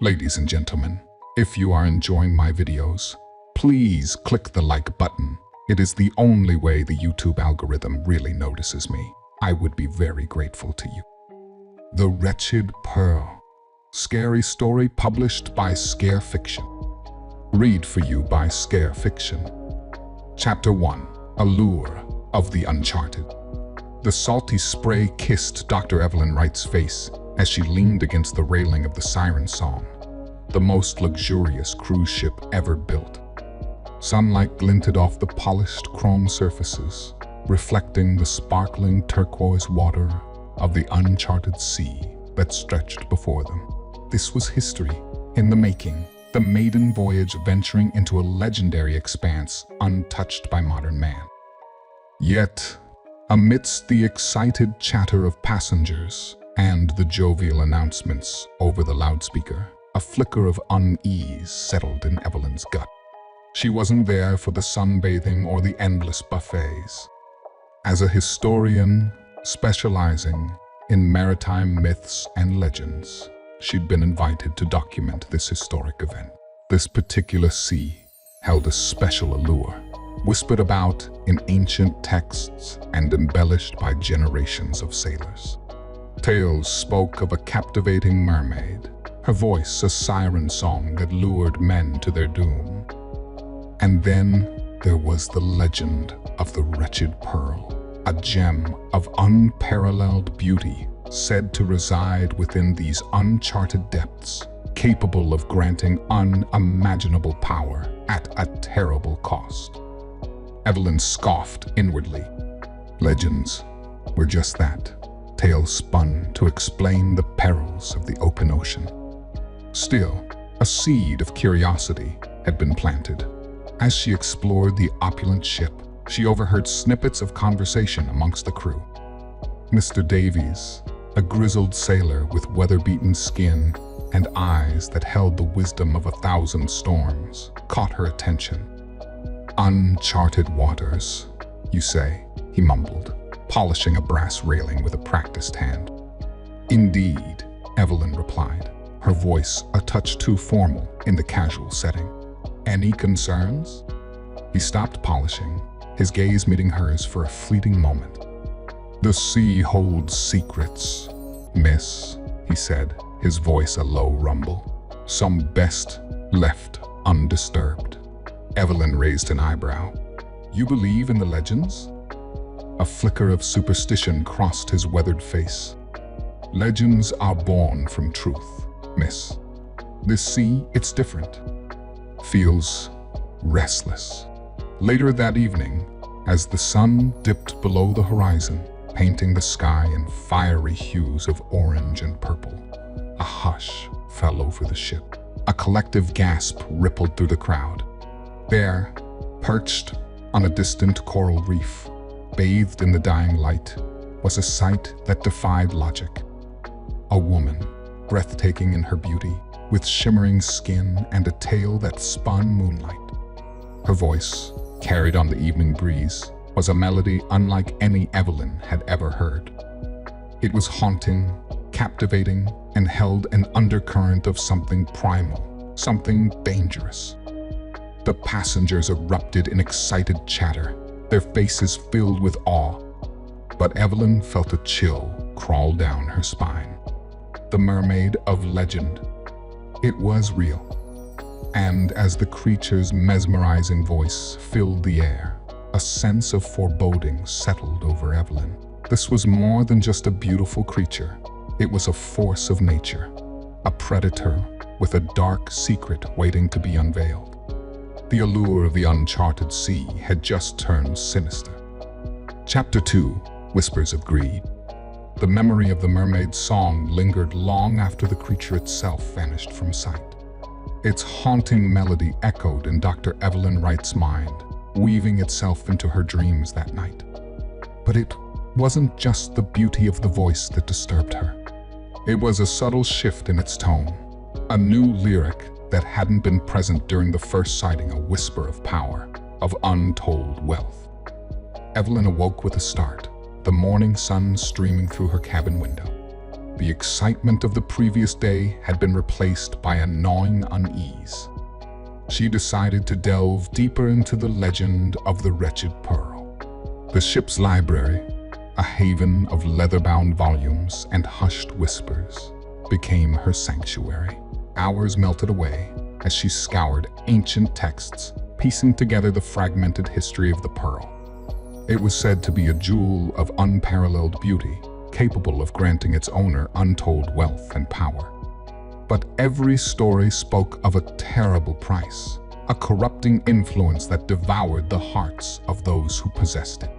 Ladies and gentlemen, if you are enjoying my videos, please click the like button. It is the only way the YouTube algorithm really notices me. I would be very grateful to you. The Wretched Pearl. Scary story published by Scare Fiction. Read for you by Scare Fiction. Chapter 1. Allure of the Uncharted. The salty spray kissed Dr. Evelyn Wright's face as she leaned against the railing of the Siren Song, the most luxurious cruise ship ever built. Sunlight glinted off the polished chrome surfaces, reflecting the sparkling turquoise water of the uncharted sea that stretched before them. This was history in the making, the maiden voyage venturing into a legendary expanse untouched by modern man. Yet, amidst the excited chatter of passengers and the jovial announcements over the loudspeaker, a flicker of unease settled in Evelyn's gut. She wasn't there for the sunbathing or the endless buffets. As a historian specializing in maritime myths and legends, she'd been invited to document this historic event. This particular sea held a special allure, whispered about in ancient texts and embellished by generations of sailors. Tales spoke of a captivating mermaid, her voice a siren song that lured men to their doom. And then there was the legend of the Wretched Pearl, a gem of unparalleled beauty said to reside within these uncharted depths, capable of granting unimaginable power at a terrible cost. Evelyn scoffed inwardly. Legends were just that, tales spun to explain the perils of the open ocean. Still, a seed of curiosity had been planted. As she explored the opulent ship, she overheard snippets of conversation amongst the crew. Mr. Davies, a grizzled sailor with weather-beaten skin and eyes that held the wisdom of 1,000 storms, caught her attention. "Uncharted waters, you say," he mumbled, polishing a brass railing with a practiced hand. "Indeed," Evelyn replied, her voice a touch too formal in the casual setting. "Any concerns?" He stopped polishing, his gaze meeting hers for a fleeting moment. "The sea holds secrets, miss," he said, his voice a low rumble. "Some best left undisturbed." Evelyn raised an eyebrow. "You believe in the legends?" A flicker of superstition crossed his weathered face. "Legends are born from truth, miss. This sea, it's different. Feels restless." Later that evening, as the sun dipped below the horizon, painting the sky in fiery hues of orange and purple, a hush fell over the ship. A collective gasp rippled through the crowd. There, perched on a distant coral reef, bathed in the dying light, was a sight that defied logic. A woman, breathtaking in her beauty, with shimmering skin and a tail that spun moonlight. Her voice, carried on the evening breeze, was a melody unlike any Evelyn had ever heard. It was haunting, captivating, and held an undercurrent of something primal, something dangerous. The passengers erupted in excited chatter, their faces filled with awe. But Evelyn felt a chill crawl down her spine. The mermaid of legend. It was real. And as the creature's mesmerizing voice filled the air, a sense of foreboding settled over Evelyn. This was more than just a beautiful creature. It was a force of nature, a predator with a dark secret waiting to be unveiled. The allure of the uncharted sea had just turned sinister. Chapter 2. Whispers of Greed. The memory of the mermaid's song lingered long after the creature itself vanished from sight. Its haunting melody echoed in Dr. Evelyn Wright's mind, weaving itself into her dreams that night. But it wasn't just the beauty of the voice that disturbed her. It was a subtle shift in its tone, a new lyric that hadn't been present during the first sighting, a whisper of power, of untold wealth. Evelyn awoke with a start, the morning sun streaming through her cabin window. The excitement of the previous day had been replaced by a gnawing unease. She decided to delve deeper into the legend of the Wretched Pearl. The ship's library, a haven of leather-bound volumes and hushed whispers, became her sanctuary. Hours melted away as she scoured ancient texts, piecing together the fragmented history of the pearl. It was said to be a jewel of unparalleled beauty, capable of granting its owner untold wealth and power. But every story spoke of a terrible price, a corrupting influence that devoured the hearts of those who possessed it.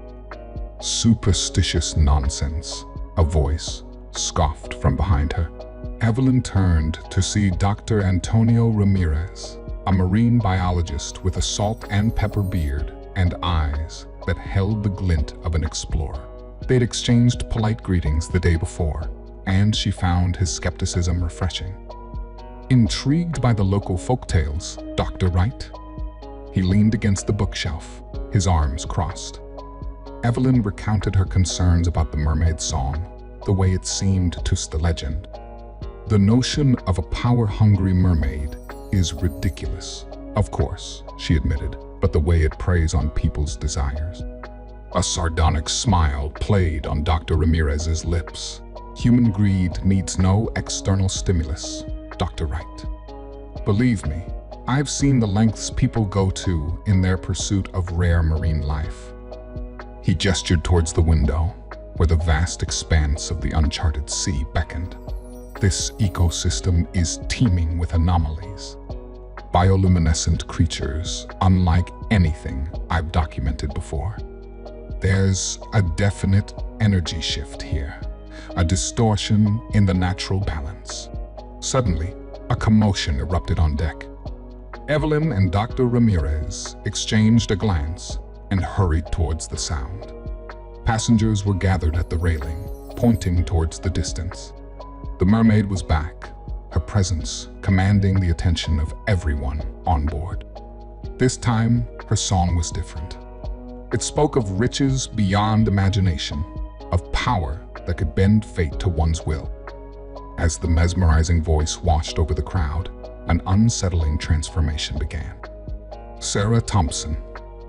Superstitious nonsense, a voice scoffed from behind her. Evelyn turned to see Dr. Antonio Ramirez, a marine biologist with a salt and pepper beard and eyes that held the glint of an explorer. They'd exchanged polite greetings the day before, and she found his skepticism refreshing. Intrigued by the local folktales, Dr. Wright? He leaned against the bookshelf, his arms crossed. Evelyn recounted her concerns about the mermaid song, the way it seemed to twist the legend. The notion of a power-hungry mermaid is ridiculous, of course, she admitted, but the way it preys on people's desires. A sardonic smile played on Dr. Ramirez's lips. Human greed needs no external stimulus, Dr. Wright. Believe me, I've seen the lengths people go to in their pursuit of rare marine life. He gestured towards the window, where the vast expanse of the uncharted sea beckoned. This ecosystem is teeming with anomalies. Bioluminescent creatures, unlike anything I've documented before. There's a definite energy shift here, a distortion in the natural balance. Suddenly, a commotion erupted on deck. Evelyn and Dr. Ramirez exchanged a glance and hurried towards the sound. Passengers were gathered at the railing, pointing towards the distance. The mermaid was back, her presence commanding the attention of everyone on board. This time, her song was different. It spoke of riches beyond imagination, of power that could bend fate to one's will. As the mesmerizing voice washed over the crowd, an unsettling transformation began. Sarah Thompson,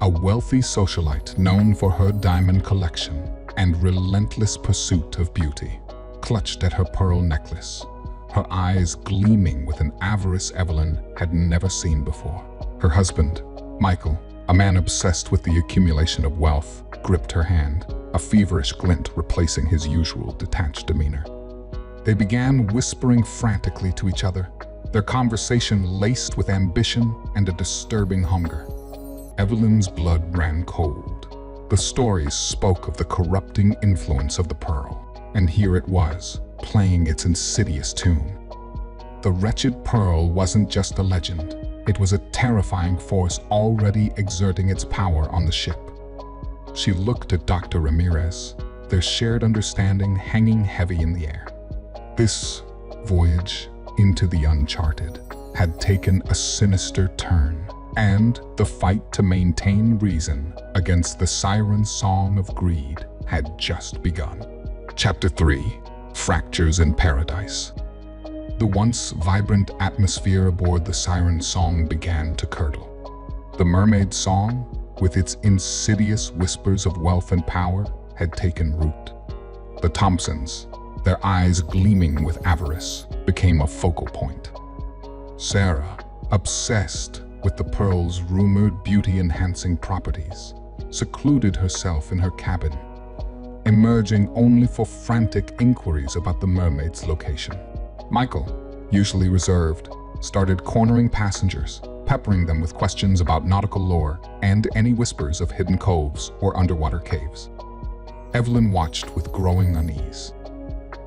a wealthy socialite known for her diamond collection and relentless pursuit of beauty, clutched at her pearl necklace, her eyes gleaming with an avarice Evelyn had never seen before. Her husband, Michael, a man obsessed with the accumulation of wealth, gripped her hand, a feverish glint replacing his usual detached demeanor. They began whispering frantically to each other, their conversation laced with ambition and a disturbing hunger. Evelyn's blood ran cold. The stories spoke of the corrupting influence of the pearl, and here it was, playing its insidious tune. The Wretched Pearl wasn't just a legend, it was a terrifying force already exerting its power on the ship. She looked at Dr. Ramirez, their shared understanding hanging heavy in the air. This voyage into the uncharted had taken a sinister turn, and the fight to maintain reason against the siren song of greed had just begun. Chapter 3: Fractures in Paradise. The once vibrant atmosphere aboard the siren song began to curdle. The mermaid song, with its insidious whispers of wealth and power, had taken root. The Thompsons, their eyes gleaming with avarice, became a focal point. Sarah, obsessed with the pearl's rumored beauty-enhancing properties, secluded herself in her cabin, emerging only for frantic inquiries about the mermaid's location. Michael, usually reserved, started cornering passengers, peppering them with questions about nautical lore and any whispers of hidden coves or underwater caves. Evelyn watched with growing unease.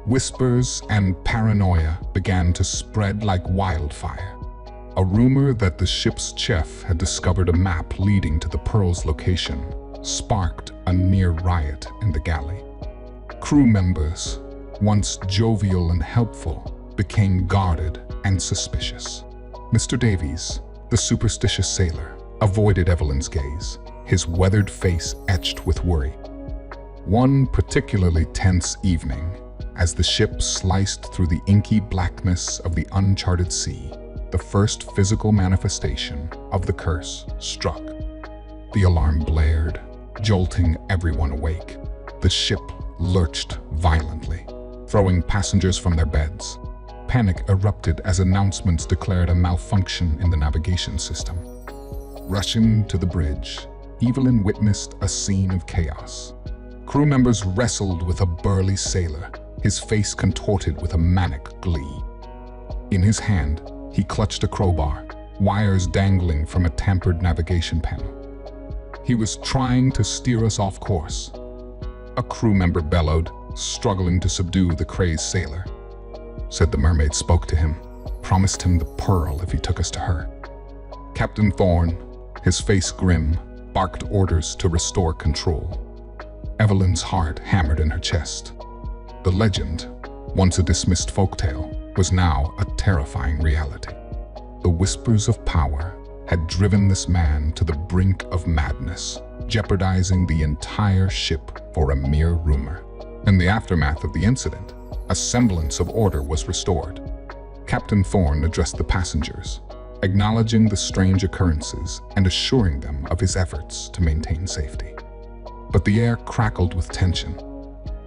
Whispers and paranoia began to spread like wildfire. A rumor that the ship's chef had discovered a map leading to the pearl's location sparked a near riot in the galley. Crew members, once jovial and helpful, became guarded and suspicious. Mr. Davies, the superstitious sailor, avoided Evelyn's gaze, his weathered face etched with worry. One particularly tense evening, As the ship sliced through the inky blackness of the uncharted sea, the first physical manifestation of the curse struck. The alarm blared, jolting everyone awake. The ship lurched violently, throwing passengers from their beds. Panic erupted as announcements declared a malfunction in the navigation system. Rushing to the bridge, Evelyn witnessed a scene of chaos. Crew members wrestled with a burly sailor, his face contorted with a manic glee. In his hand, he clutched a crowbar, wires dangling from a tampered navigation panel. He was trying to steer us off course. A crew member bellowed, struggling to subdue the crazed sailor. Said the mermaid spoke to him, promised him the pearl if he took us to her. Captain Thorne, his face grim, barked orders to restore control. Evelyn's heart hammered in her chest. The legend, once a dismissed folktale, was now a terrifying reality. The whispers of power had driven this man to the brink of madness, jeopardizing the entire ship for a mere rumor. In the aftermath of the incident, a semblance of order was restored. Captain Thorne addressed the passengers, acknowledging the strange occurrences and assuring them of his efforts to maintain safety. But the air crackled with tension.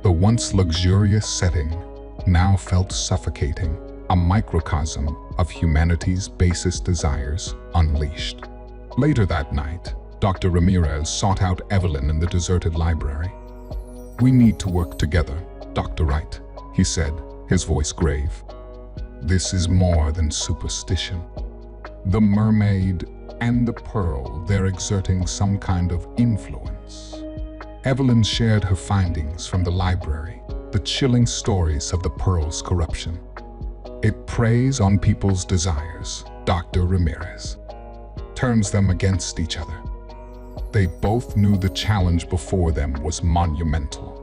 The once luxurious setting now felt suffocating, a microcosm of humanity's basest desires unleashed. Later that night, Dr. Ramirez sought out Evelyn in the deserted library. "We need to work together, Dr. Wright," he said, his voice grave. "This is more than superstition. The mermaid and the pearl, they're exerting some kind of influence." Evelyn shared her findings from the library, the chilling stories of the pearl's corruption. "It preys on people's desires," Dr. Ramirez. "Turns them against each other." They both knew the challenge before them was monumental.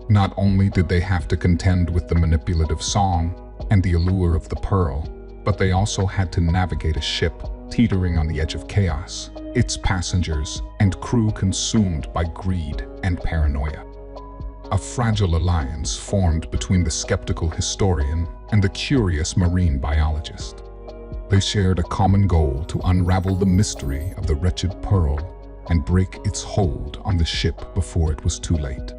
Not only did they have to contend with the manipulative song and the allure of the pearl, but they also had to navigate a ship teetering on the edge of chaos, its passengers and crew consumed by greed and paranoia. A fragile alliance formed between the skeptical historian and the curious marine biologist. They shared a common goal to unravel the mystery of the Wretched Pearl and break its hold on the ship before it was too late.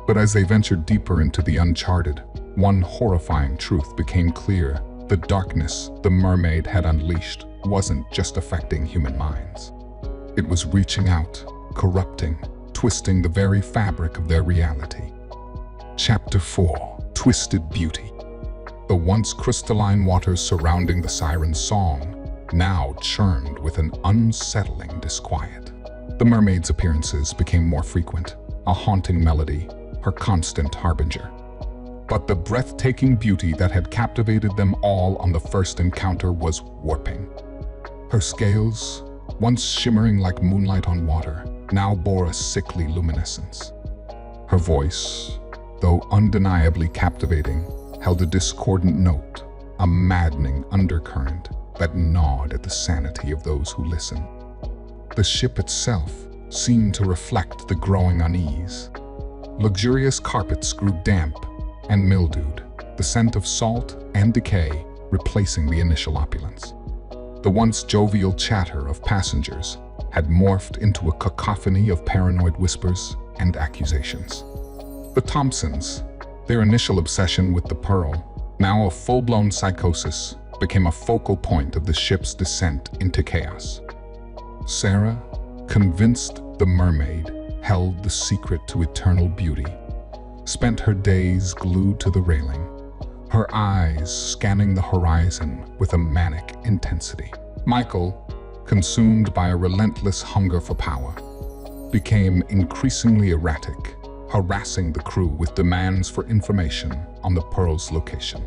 But as they ventured deeper into the uncharted, one horrifying truth became clear. The darkness the mermaid had unleashed wasn't just affecting human minds. It was reaching out, corrupting, twisting the very fabric of their reality. Chapter 4: Twisted Beauty. The once crystalline waters surrounding the siren's song now churned with an unsettling disquiet. The mermaid's appearances became more frequent, a haunting melody, her constant harbinger. But the breathtaking beauty that had captivated them all on the first encounter was warping. Her scales, once shimmering like moonlight on water, now bore a sickly luminescence. Her voice, though undeniably captivating, held a discordant note, a maddening undercurrent that gnawed at the sanity of those who listened. The ship itself seemed to reflect the growing unease. Luxurious carpets grew damp and mildewed, the scent of salt and decay replacing the initial opulence. The once jovial chatter of passengers had morphed into a cacophony of paranoid whispers and accusations. The Thompsons, their initial obsession with the pearl, now a full-blown psychosis, became a focal point of the ship's descent into chaos. Sarah, convinced the mermaid held the secret to eternal beauty, spent her days glued to the railing, her eyes scanning the horizon with a manic intensity. Michael, consumed by a relentless hunger for power, became increasingly erratic, harassing the crew with demands for information on the pearl's location.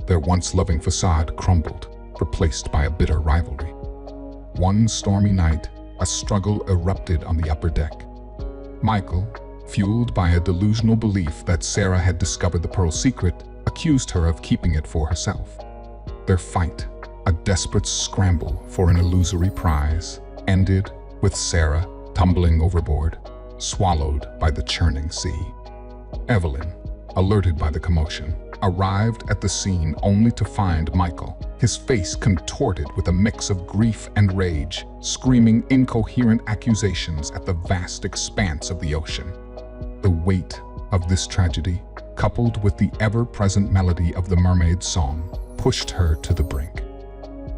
Their once loving facade crumbled, replaced by a bitter rivalry. One stormy night, a struggle erupted on the upper deck. Michael, fueled by a delusional belief that Sarah had discovered the pearl's secret, accused her of keeping it for herself. Their fight, a desperate scramble for an illusory prize, ended with Sarah tumbling overboard, swallowed by the churning sea. Evelyn, alerted by the commotion, arrived at the scene only to find Michael, his face contorted with a mix of grief and rage, screaming incoherent accusations at the vast expanse of the ocean. The weight of this tragedy, coupled with the ever-present melody of the mermaid's song, pushed her to the brink.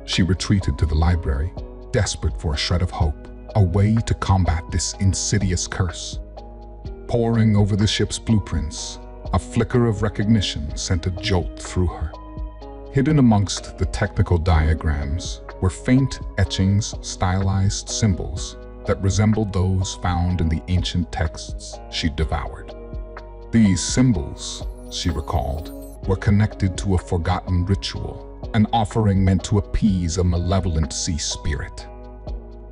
She retreated to the library, desperate for a shred of hope, a way to combat this insidious curse. Poring over the ship's blueprints, a flicker of recognition sent a jolt through her. Hidden amongst the technical diagrams were faint etchings, stylized symbols that resembled those found in the ancient texts she'd devoured. These symbols, she recalled, were connected to a forgotten ritual, an offering meant to appease a malevolent sea spirit.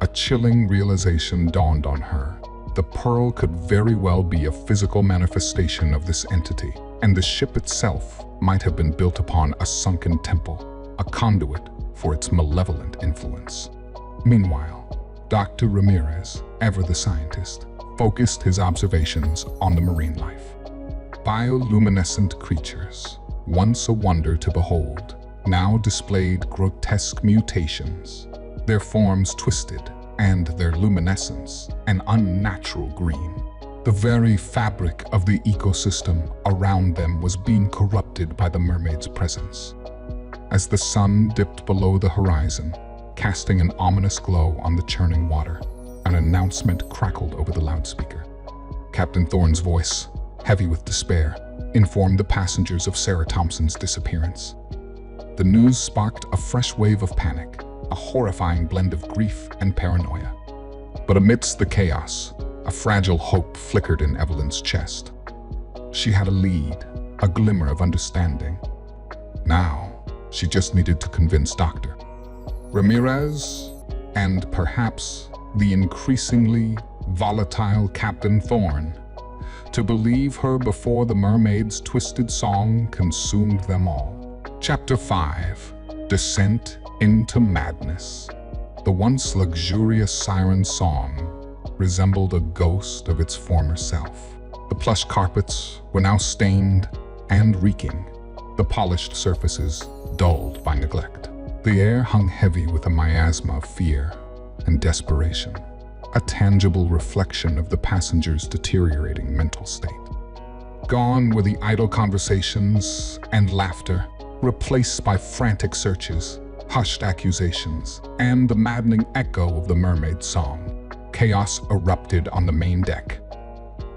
A chilling realization dawned on her. The pearl could very well be a physical manifestation of this entity, and the ship itself might have been built upon a sunken temple, a conduit for its malevolent influence. Meanwhile, Dr. Ramirez, ever the scientist, focused his observations on the marine life. Bioluminescent creatures, once a wonder to behold, now displayed grotesque mutations, their forms twisted and their luminescence an unnatural green. The very fabric of the ecosystem around them was being corrupted by the mermaid's presence. As the sun dipped below the horizon, casting an ominous glow on the churning water, an announcement crackled over the loudspeaker. Captain Thorne's voice, heavy with despair, informed the passengers of Sarah Thompson's disappearance. The news sparked a fresh wave of panic, a horrifying blend of grief and paranoia. But amidst the chaos, a fragile hope flickered in Evelyn's chest. She had a lead, a glimmer of understanding. Now, she just needed to convince Dr. Ramirez, and perhaps the increasingly volatile Captain Thorne, to believe her before the mermaid's twisted song consumed them all. Chapter 5. Descent into Madness. The once luxurious siren song resembled a ghost of its former self. The plush carpets were now stained and reeking, the polished surfaces dulled by neglect. The air hung heavy with a miasma of fear and desperation, a tangible reflection of the passengers' deteriorating mental state. Gone were the idle conversations and laughter, replaced by frantic searches, hushed accusations, and the maddening echo of the mermaid's song. Chaos erupted on the main deck.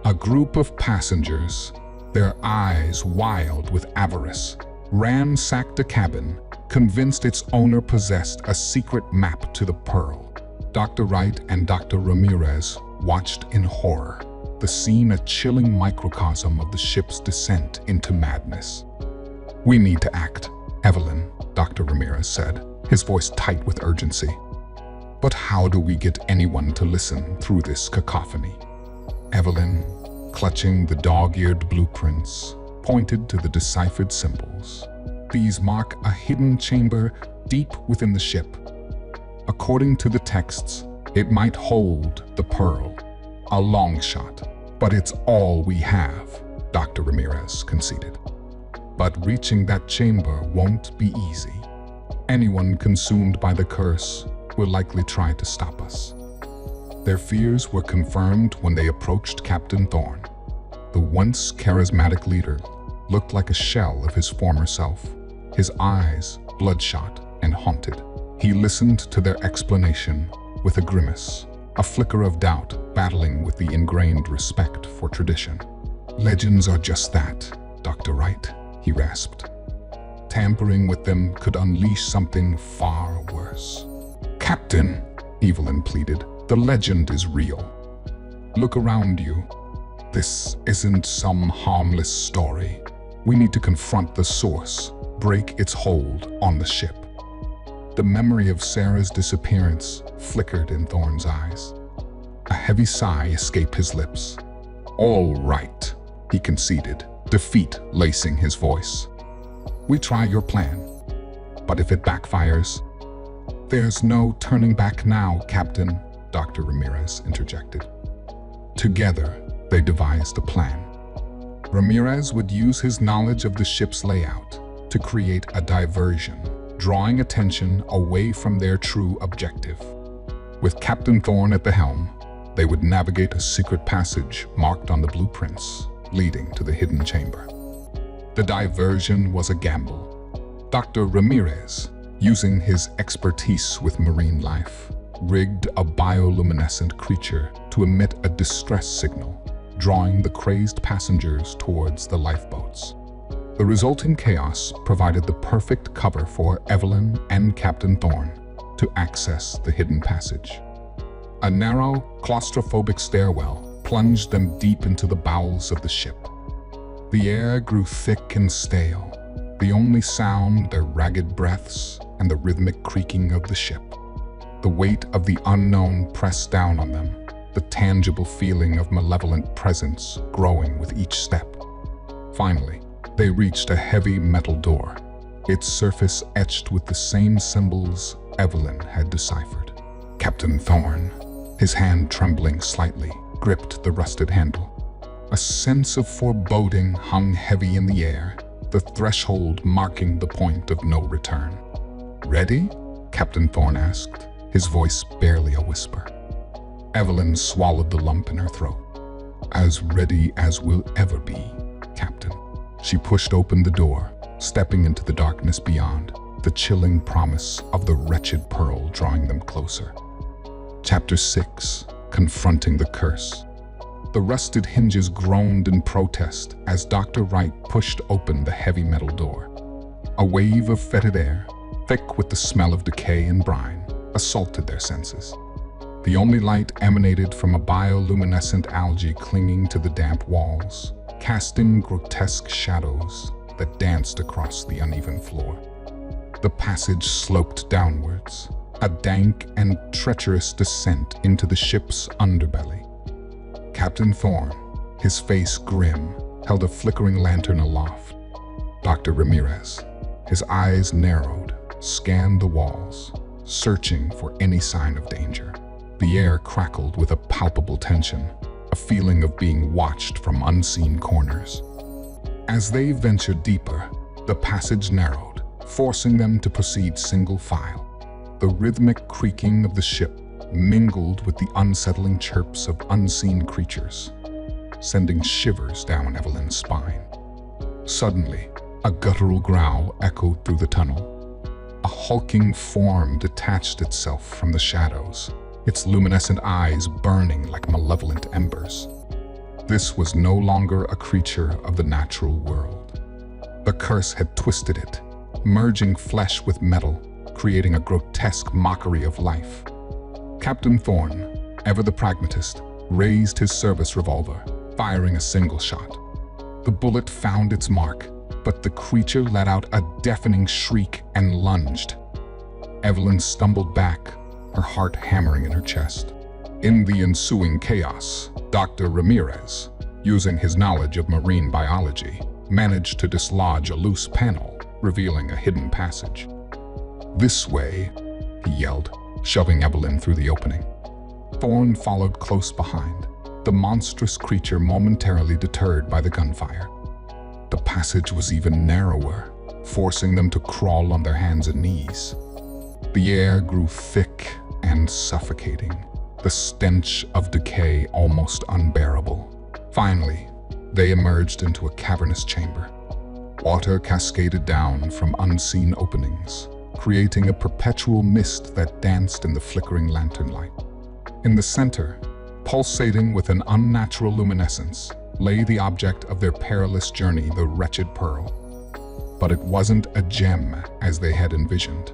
A group of passengers, their eyes wild with avarice, ransacked a cabin, convinced its owner possessed a secret map to the pearl. Dr. Wright and Dr. Ramirez watched in horror, the scene a chilling microcosm of the ship's descent into madness. "We need to act, Evelyn," Dr. Ramirez said, his voice tight with urgency. "But how do we get anyone to listen through this cacophony?" Evelyn, clutching the dog-eared blueprints, pointed to the deciphered symbols. "These mark a hidden chamber deep within the ship. According to the texts, it might hold the pearl. A long shot, but it's all we have," Dr. Ramirez conceded. "But reaching that chamber won't be easy. Anyone consumed by the curse will likely try to stop us." Their fears were confirmed when they approached Captain Thorne. The once charismatic leader looked like a shell of his former self, his eyes bloodshot and haunted. He listened to their explanation with a grimace, a flicker of doubt battling with the ingrained respect for tradition. "Legends are just that, Dr. Wright," he rasped. "Tampering with them could unleash something far worse." "Captain," Evelyn pleaded, "the legend is real. Look around you. This isn't some harmless story. We need to confront the source, break its hold on the ship." The memory of Sarah's disappearance flickered in Thorne's eyes. A heavy sigh escaped his lips. "All right," he conceded, defeat lacing his voice. "We try your plan, but if it backfires..." "There's no turning back now, Captain," Dr. Ramirez interjected. Together, they devised a plan. Ramirez would use his knowledge of the ship's layout to create a diversion, drawing attention away from their true objective. With Captain Thorne at the helm, they would navigate a secret passage marked on the blueprints, leading to the hidden chamber. The diversion was a gamble. Dr. Ramirez, using his expertise with marine life, rigged a bioluminescent creature to emit a distress signal, drawing the crazed passengers towards the lifeboats. The resulting chaos provided the perfect cover for Evelyn and Captain Thorne to access the hidden passage. A narrow, claustrophobic stairwell plunged them deep into the bowels of the ship. The air grew thick and stale, the only sound their ragged breaths and the rhythmic creaking of the ship. The weight of the unknown pressed down on them, the tangible feeling of malevolent presence growing with each step. Finally, they reached a heavy metal door, its surface etched with the same symbols Evelyn had deciphered. Captain Thorne, his hand trembling slightly, gripped the rusted handle. A sense of foreboding hung heavy in the air, the threshold marking the point of no return. "Ready?" Captain Thorne asked, his voice barely a whisper. Evelyn swallowed the lump in her throat. "As ready as we'll ever be, Captain." She pushed open the door, stepping into the darkness beyond, the chilling promise of the Wretched Pearl drawing them closer. Chapter 6: Confronting the Curse. The rusted hinges groaned in protest as Dr. Wright pushed open the heavy metal door. A wave of fetid air, thick with the smell of decay and brine, assaulted their senses. The only light emanated from a bioluminescent algae clinging to the damp walls, casting grotesque shadows that danced across the uneven floor. The passage sloped downwards, a dank and treacherous descent into the ship's underbelly. Captain Thorne, his face grim, held a flickering lantern aloft. Dr. Ramirez, his eyes narrowed, scanned the walls, searching for any sign of danger. The air crackled with a palpable tension, a feeling of being watched from unseen corners. As they ventured deeper, the passage narrowed, forcing them to proceed single file. The rhythmic creaking of the ship mingled with the unsettling chirps of unseen creatures, sending shivers down Evelyn's spine. Suddenly, a guttural growl echoed through the tunnel. A hulking form detached itself from the shadows, its luminescent eyes burning like malevolent embers. This was no longer a creature of the natural world. The curse had twisted it, merging flesh with metal, creating a grotesque mockery of life. Captain Thorne, ever the pragmatist, raised his service revolver, firing a single shot. The bullet found its mark, but the creature let out a deafening shriek and lunged. Evelyn stumbled back, her heart hammering in her chest. In the ensuing chaos, Dr. Ramirez, using his knowledge of marine biology, managed to dislodge a loose panel, revealing a hidden passage. "This way," he yelled, shoving Evelyn through the opening. Thorne followed close behind, the monstrous creature momentarily deterred by the gunfire. The passage was even narrower, forcing them to crawl on their hands and knees. The air grew thick and suffocating, the stench of decay almost unbearable. Finally, they emerged into a cavernous chamber. Water cascaded down from unseen openings, creating a perpetual mist that danced in the flickering lantern light. In the center, pulsating with an unnatural luminescence, lay the object of their perilous journey, the Wretched Pearl. But it wasn't a gem as they had envisioned.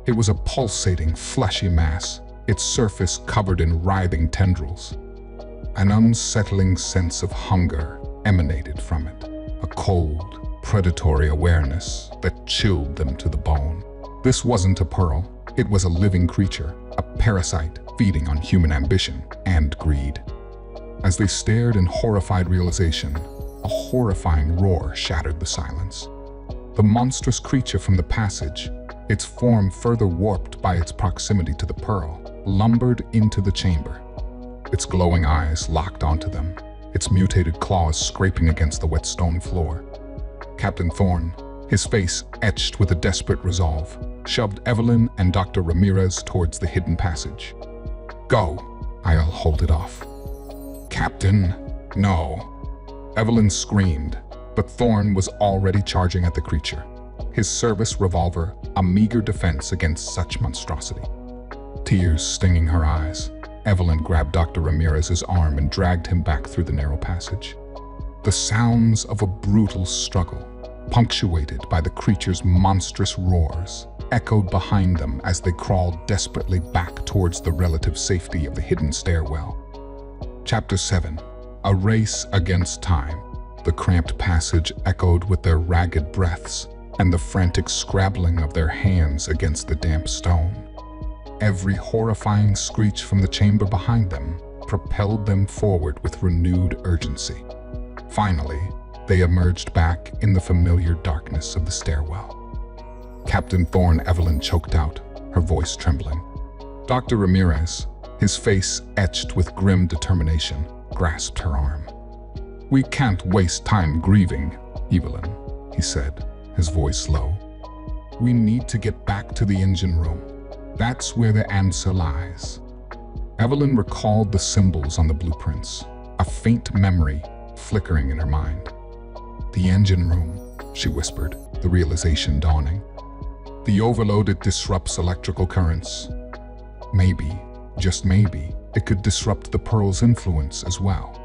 It was a pulsating, fleshy mass, its surface covered in writhing tendrils. An unsettling sense of hunger emanated from it, a cold, predatory awareness that chilled them to the bone. This wasn't a pearl, it was a living creature, a parasite feeding on human ambition and greed. As they stared in horrified realization, a horrifying roar shattered the silence. The monstrous creature from the passage, its form further warped by its proximity to the pearl, lumbered into the chamber. Its glowing eyes locked onto them, its mutated claws scraping against the wet stone floor. Captain Thorne, his face etched with a desperate resolve, shoved Evelyn and Dr. Ramirez towards the hidden passage. "Go. I'll hold it off." "Captain, no." Evelyn screamed, but Thorne was already charging at the creature, his service revolver a meager defense against such monstrosity. Tears stinging her eyes, Evelyn grabbed Dr. Ramirez's arm and dragged him back through the narrow passage. The sounds of a brutal struggle, punctuated by the creature's monstrous roars, echoed behind them as they crawled desperately back towards the relative safety of the hidden stairwell. Chapter 7. A Race Against Time. The cramped passage echoed with their ragged breaths and the frantic scrabbling of their hands against the damp stone. Every horrifying screech from the chamber behind them propelled them forward with renewed urgency. Finally, they emerged back in the familiar darkness of the stairwell. Captain Thorne, Evelyn choked out, her voice trembling. Dr. Ramirez, his face etched with grim determination, grasped her arm. "We can't waste time grieving, Evelyn," he said, his voice low. "We need to get back to the engine room. That's where the answer lies." Evelyn recalled the symbols on the blueprints, a faint memory flickering in her mind. "The engine room," she whispered, the realization dawning. "The overload, it disrupts electrical currents. Maybe, just maybe, it could disrupt the Pearl's influence as well."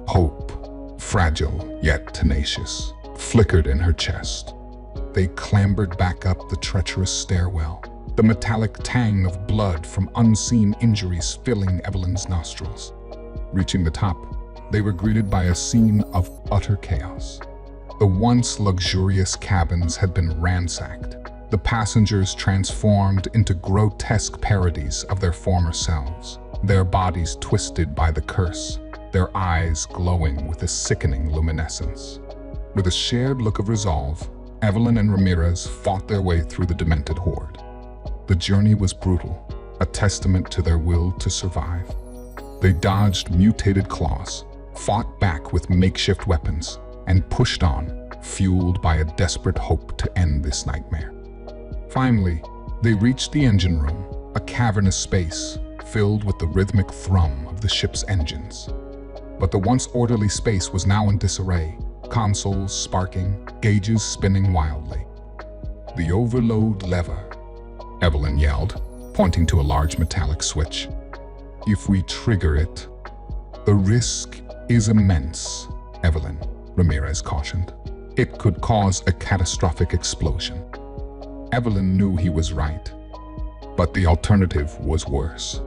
Hope, fragile yet tenacious, flickered in her chest. They clambered back up the treacherous stairwell, the metallic tang of blood from unseen injuries filling Evelyn's nostrils. Reaching the top, they were greeted by a scene of utter chaos. The once luxurious cabins had been ransacked, the passengers transformed into grotesque parodies of their former selves, their bodies twisted by the curse, their eyes glowing with a sickening luminescence. With a shared look of resolve, Evelyn and Ramirez fought their way through the demented horde. The journey was brutal, a testament to their will to survive. They dodged mutated claws, fought back with makeshift weapons, and pushed on, fueled by a desperate hope to end this nightmare. Finally, they reached the engine room, a cavernous space filled with the rhythmic thrum of the ship's engines. But the once orderly space was now in disarray, consoles sparking, gauges spinning wildly. "The overload lever," Evelyn yelled, pointing to a large metallic switch. "If we trigger it, the risk is immense," Evelyn, Ramirez cautioned. "It could cause a catastrophic explosion." Evelyn knew he was right, but the alternative was worse.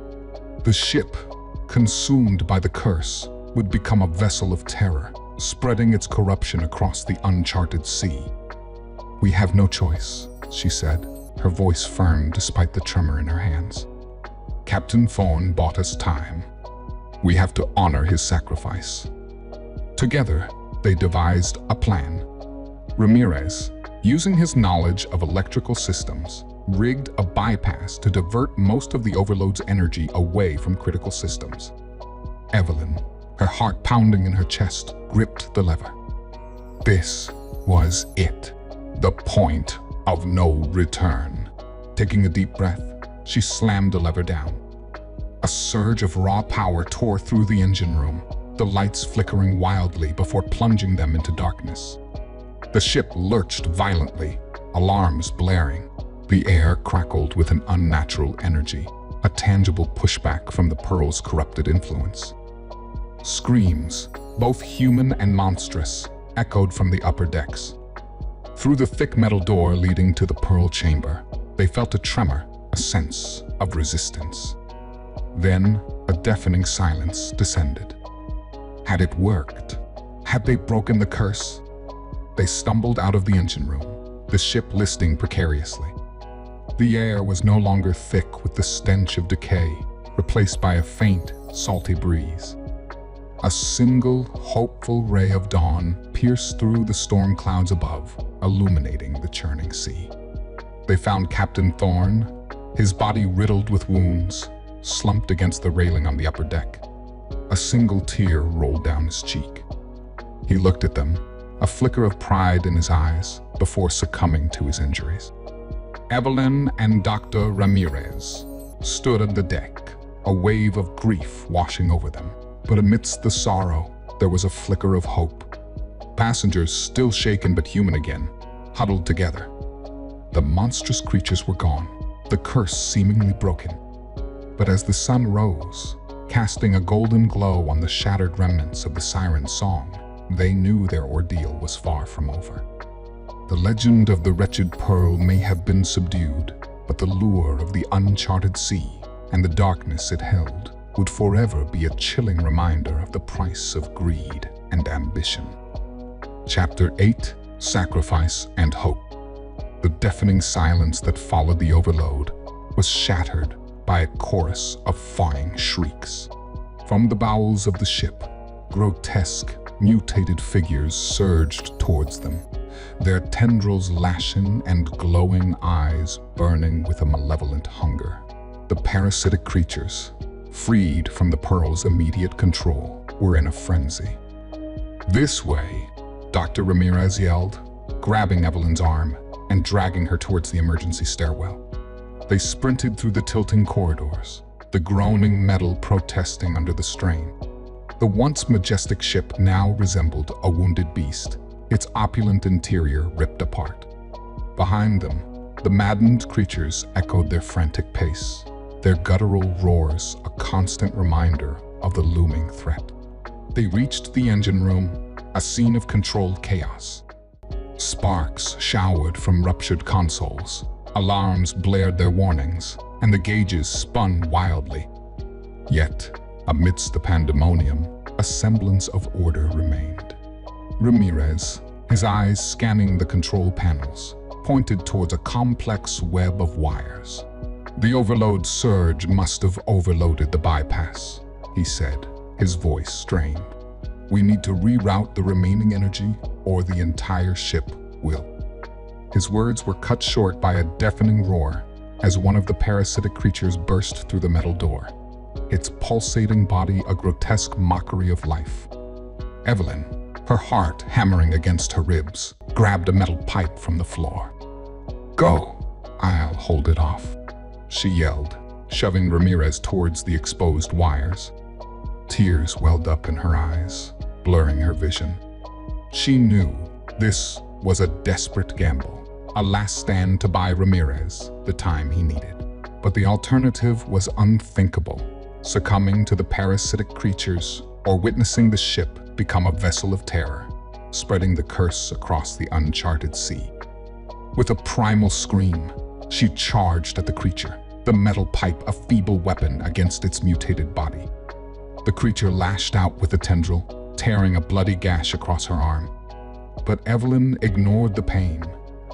The ship, consumed by the curse, would become a vessel of terror, spreading its corruption across the uncharted sea. "We have no choice," she said, her voice firm despite the tremor in her hands. "Captain Thorne bought us time. We have to honor his sacrifice." Together, they devised a plan. Ramirez, using his knowledge of electrical systems, rigged a bypass to divert most of the overload's energy away from critical systems. Evelyn, her heart pounding in her chest, gripped the lever. This was it, the point of no return. Taking a deep breath, she slammed the lever down. A surge of raw power tore through the engine room, the lights flickering wildly before plunging them into darkness. The ship lurched violently, alarms blaring. The air crackled with an unnatural energy, a tangible pushback from the Pearl's corrupted influence. Screams, both human and monstrous, echoed from the upper decks. Through the thick metal door leading to the Pearl chamber, they felt a tremor, a sense of resistance. Then, a deafening silence descended. Had it worked? Had they broken the curse? They stumbled out of the engine room, the ship listing precariously. The air was no longer thick with the stench of decay, replaced by a faint, salty breeze. A single, hopeful ray of dawn pierced through the storm clouds above, illuminating the churning sea. They found Captain Thorne, his body riddled with wounds, slumped against the railing on the upper deck. A single tear rolled down his cheek. He looked at them, a flicker of pride in his eyes, before succumbing to his injuries. Evelyn and Dr. Ramirez stood on the deck, a wave of grief washing over them. But amidst the sorrow, there was a flicker of hope. Passengers, still shaken but human again, huddled together. The monstrous creatures were gone, the curse seemingly broken. But as the sun rose, casting a golden glow on the shattered remnants of the siren's song, they knew their ordeal was far from over. The legend of the Wretched Pearl may have been subdued, but the lure of the uncharted sea and the darkness it held would forever be a chilling reminder of the price of greed and ambition. Chapter 8: Sacrifice and Hope. The deafening silence that followed the overload was shattered by a chorus of fawning shrieks. From the bowels of the ship, grotesque, mutated figures surged towards them, their tendrils lashing and glowing eyes burning with a malevolent hunger. The parasitic creatures, freed from the Pearl's immediate control, were in a frenzy. "This way," Dr. Ramirez yelled, grabbing Evelyn's arm and dragging her towards the emergency stairwell. They sprinted through the tilting corridors, the groaning metal protesting under the strain. The once majestic ship now resembled a wounded beast, its opulent interior ripped apart. Behind them, the maddened creatures echoed their frantic pace, their guttural roars a constant reminder of the looming threat. They reached the engine room, a scene of controlled chaos. Sparks showered from ruptured consoles, alarms blared their warnings, and the gauges spun wildly. Yet, amidst the pandemonium, a semblance of order remained. Ramirez, his eyes scanning the control panels, pointed towards a complex web of wires. "The overload surge must have overloaded the bypass," he said, his voice strained. "We need to reroute the remaining energy, or the entire ship will." His words were cut short by a deafening roar as one of the parasitic creatures burst through the metal door, its pulsating body a grotesque mockery of life. Evelyn, her heart hammering against her ribs, grabbed a metal pipe from the floor. "Go! I'll hold it off," she yelled, shoving Ramirez towards the exposed wires. Tears welled up in her eyes, blurring her vision. She knew this was a desperate gamble, a last stand to buy Ramirez the time he needed. But the alternative was unthinkable: succumbing to the parasitic creatures or witnessing the ship become a vessel of terror, spreading the curse across the uncharted sea. With a primal scream, she charged at the creature, the metal pipe a feeble weapon against its mutated body. The creature lashed out with a tendril, tearing a bloody gash across her arm. But Evelyn ignored the pain,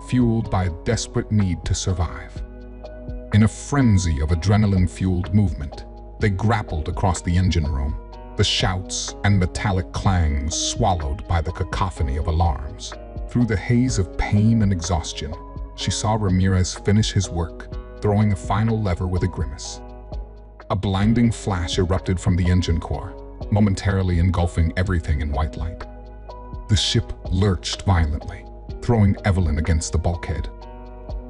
fueled by a desperate need to survive. In a frenzy of adrenaline-fueled movement, they grappled across the engine room, the shouts and metallic clangs swallowed by the cacophony of alarms. Through the haze of pain and exhaustion, she saw Ramirez finish his work, throwing a final lever with a grimace. A blinding flash erupted from the engine core, momentarily engulfing everything in white light. The ship lurched violently, throwing Evelyn against the bulkhead.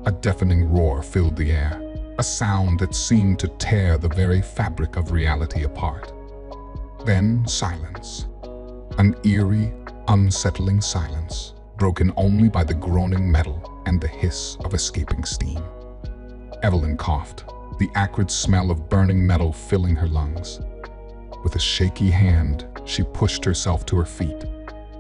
A deafening roar filled the air, a sound that seemed to tear the very fabric of reality apart. Then silence. An eerie, unsettling silence, broken only by the groaning metal and the hiss of escaping steam. Evelyn coughed, the acrid smell of burning metal filling her lungs. With a shaky hand, she pushed herself to her feet.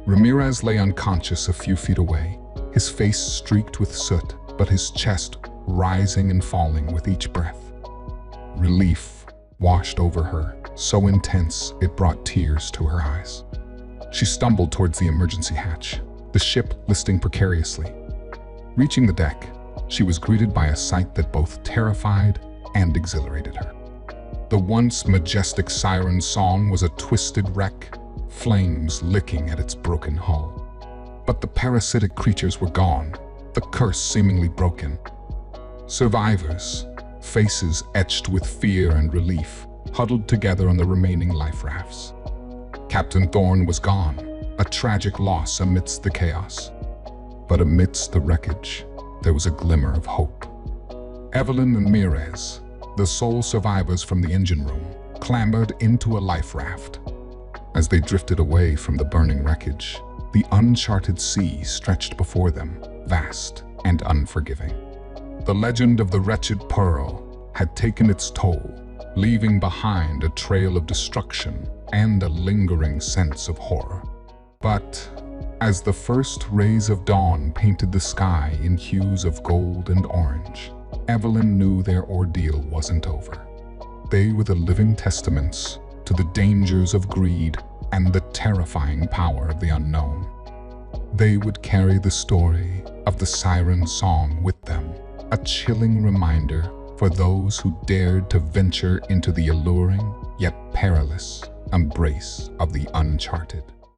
Ramirez lay unconscious a few feet away, his face streaked with soot, but his chest rising and falling with each breath. Relief washed over her, so intense it brought tears to her eyes. She stumbled towards the emergency hatch, the ship listing precariously. Reaching the deck, she was greeted by a sight that both terrified and exhilarated her. The once majestic siren song was a twisted wreck, flames licking at its broken hull. But the parasitic creatures were gone, the curse seemingly broken. Survivors, faces etched with fear and relief, huddled together on the remaining life rafts. Captain Thorne was gone, a tragic loss amidst the chaos. But amidst the wreckage, there was a glimmer of hope. Evelyn and Mirez, the sole survivors from the engine room, clambered into a life raft. As they drifted away from the burning wreckage, the uncharted sea stretched before them, vast and unforgiving. The legend of the Wretched Pearl had taken its toll, leaving behind a trail of destruction and a lingering sense of horror. But as the first rays of dawn painted the sky in hues of gold and orange, Evelyn knew their ordeal wasn't over. They were the living testaments to the dangers of greed and the terrifying power of the unknown. They would carry the story of the siren song with them, a chilling reminder for those who dared to venture into the alluring yet perilous embrace of the uncharted.